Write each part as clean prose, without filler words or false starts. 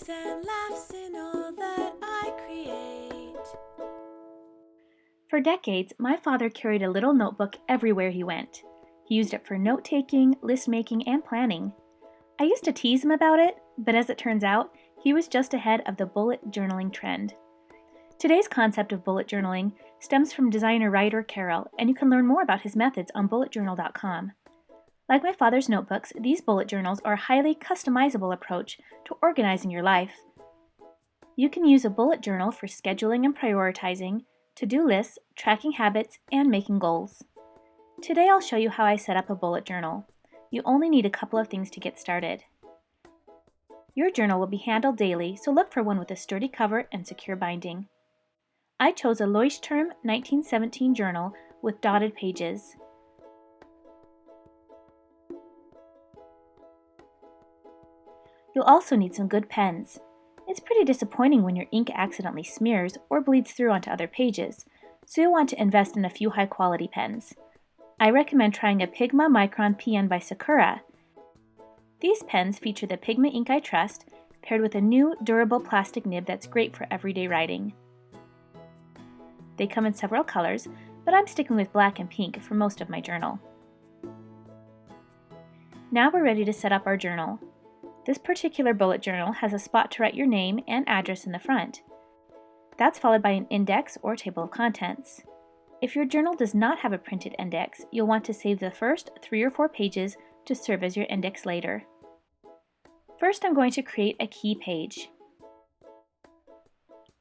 joys and laughs in all that I create. For decades, my father carried a little notebook everywhere he went. He used it for note-taking, list-making, and planning. I used to tease him about it, but as it turns out, he was just ahead of the bullet journaling trend. Today's concept of bullet journaling stems from designer Ryder Carroll, and you can learn more about his methods on bulletjournal.com. Like my father's notebooks, these bullet journals are a highly customizable approach to organizing your life. You can use a bullet journal for scheduling and prioritizing, to-do lists, tracking habits, and making goals. Today I'll show you how I set up a bullet journal. You only need a couple of things to get started. Your journal will be handled daily, so look for one with a sturdy cover and secure binding. I chose a Leuchtturm 1917 journal with dotted pages. You'll also need some good pens. It's pretty disappointing when your ink accidentally smears or bleeds through onto other pages, so you'll want to invest in a few high-quality pens. I recommend trying a Pigma Micron PN by Sakura. These pens feature the Pigma ink I trust, paired with a new, durable plastic nib that's great for everyday writing. They come in several colors, but I'm sticking with black and pink for most of my journal. Now we're ready to set up our journal. This particular bullet journal has a spot to write your name and address in the front. That's followed by an index or table of contents. If your journal does not have a printed index, you'll want to save the first 3 or 4 pages to serve as your index later. First, I'm going to create a key page.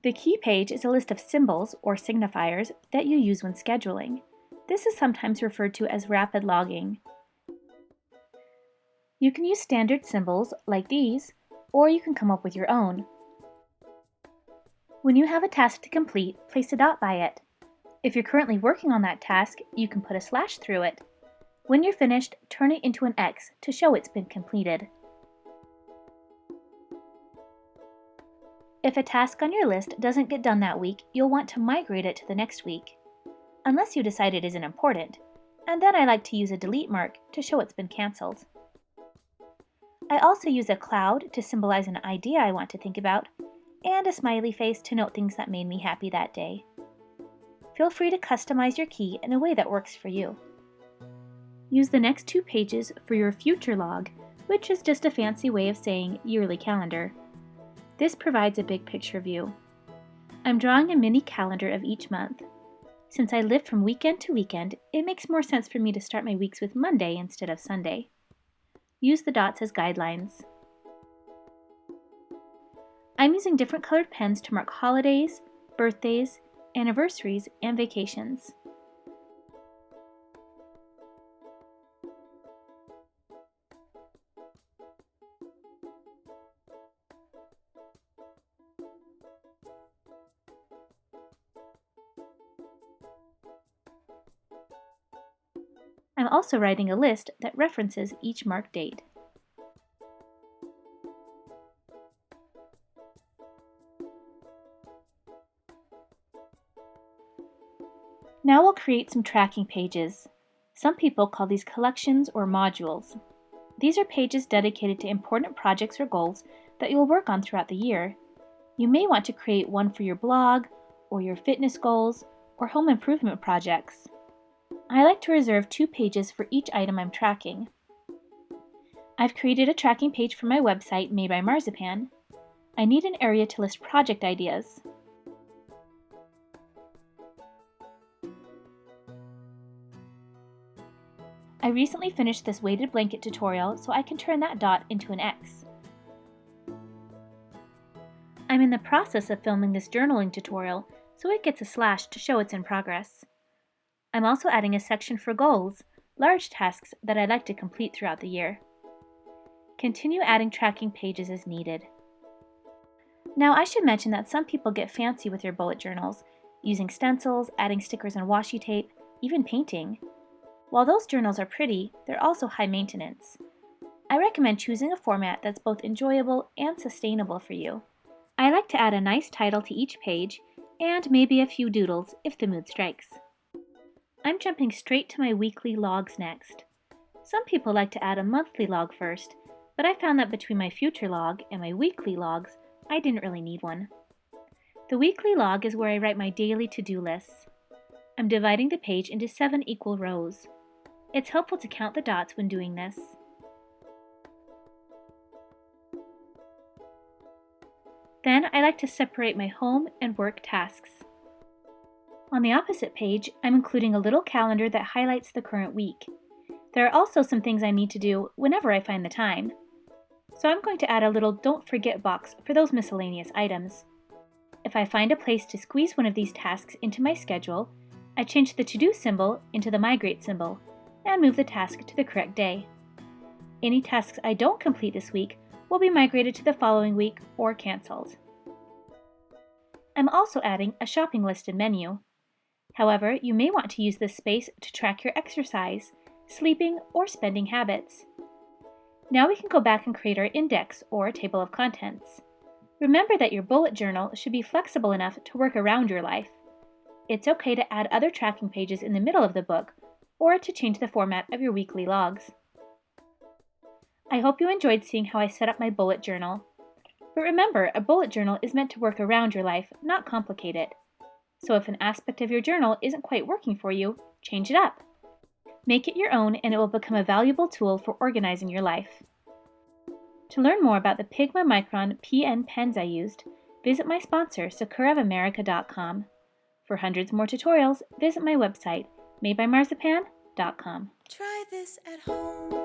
The key page is a list of symbols or signifiers that you use when scheduling. This is sometimes referred to as rapid logging. You can use standard symbols like these, or you can come up with your own. When you have a task to complete, place a dot by it. If you're currently working on that task, you can put a slash through it. When you're finished, turn it into an X to show it's been completed. If a task on your list doesn't get done that week, you'll want to migrate it to the next week, unless you decide it isn't important, and then I like to use a delete mark to show it's been cancelled. I also use a cloud to symbolize an idea I want to think about, and a smiley face to note things that made me happy that day. Feel free to customize your key in a way that works for you. Use the next 2 pages for your future log, which is just a fancy way of saying yearly calendar. This provides a big picture view. I'm drawing a mini calendar of each month. Since I live from weekend to weekend, it makes more sense for me to start my weeks with Monday instead of Sunday. Use the dots as guidelines. I'm using different colored pens to mark holidays, birthdays, anniversaries, and vacations. I'm also writing a list that references each marked date. Now we'll create some tracking pages. Some people call these collections or modules. These are pages dedicated to important projects or goals that you'll work on throughout the year. You may want to create one for your blog, or your fitness goals, or home improvement projects. I like to reserve 2 pages for each item I'm tracking. I've created a tracking page for my website made by Marzipan. I need an area to list project ideas. I recently finished this weighted blanket tutorial, so I can turn that dot into an X. I'm in the process of filming this journaling tutorial, so it gets a slash to show it's in progress. I'm also adding a section for goals, large tasks that I'd like to complete throughout the year. Continue adding tracking pages as needed. Now I should mention that some people get fancy with their bullet journals, using stencils, adding stickers and washi tape, even painting. While those journals are pretty, they're also high maintenance. I recommend choosing a format that's both enjoyable and sustainable for you. I like to add a nice title to each page, and maybe a few doodles if the mood strikes. I'm jumping straight to my weekly logs next. Some people like to add a monthly log first, but I found that between my future log and my weekly logs, I didn't really need one. The weekly log is where I write my daily to-do lists. I'm dividing the page into 7 equal rows. It's helpful to count the dots when doing this. Then I like to separate my home and work tasks. On the opposite page, I'm including a little calendar that highlights the current week. There are also some things I need to do whenever I find the time. So I'm going to add a little don't forget box for those miscellaneous items. If I find a place to squeeze one of these tasks into my schedule, I change the to-do symbol into the migrate symbol and move the task to the correct day. Any tasks I don't complete this week will be migrated to the following week or cancelled. I'm also adding a shopping list and menu. However, you may want to use this space to track your exercise, sleeping, or spending habits. Now we can go back and create our index or table of contents. Remember that your bullet journal should be flexible enough to work around your life. It's okay to add other tracking pages in the middle of the book or to change the format of your weekly logs. I hope you enjoyed seeing how I set up my bullet journal. But remember, a bullet journal is meant to work around your life, not complicate it. So if an aspect of your journal isn't quite working for you, change it up. Make it your own and it will become a valuable tool for organizing your life. To learn more about the Pigma Micron PN pens I used, visit my sponsor, sakuraofamerica.com. For hundreds more tutorials, visit my website, madebymarzipan.com. Try this at home.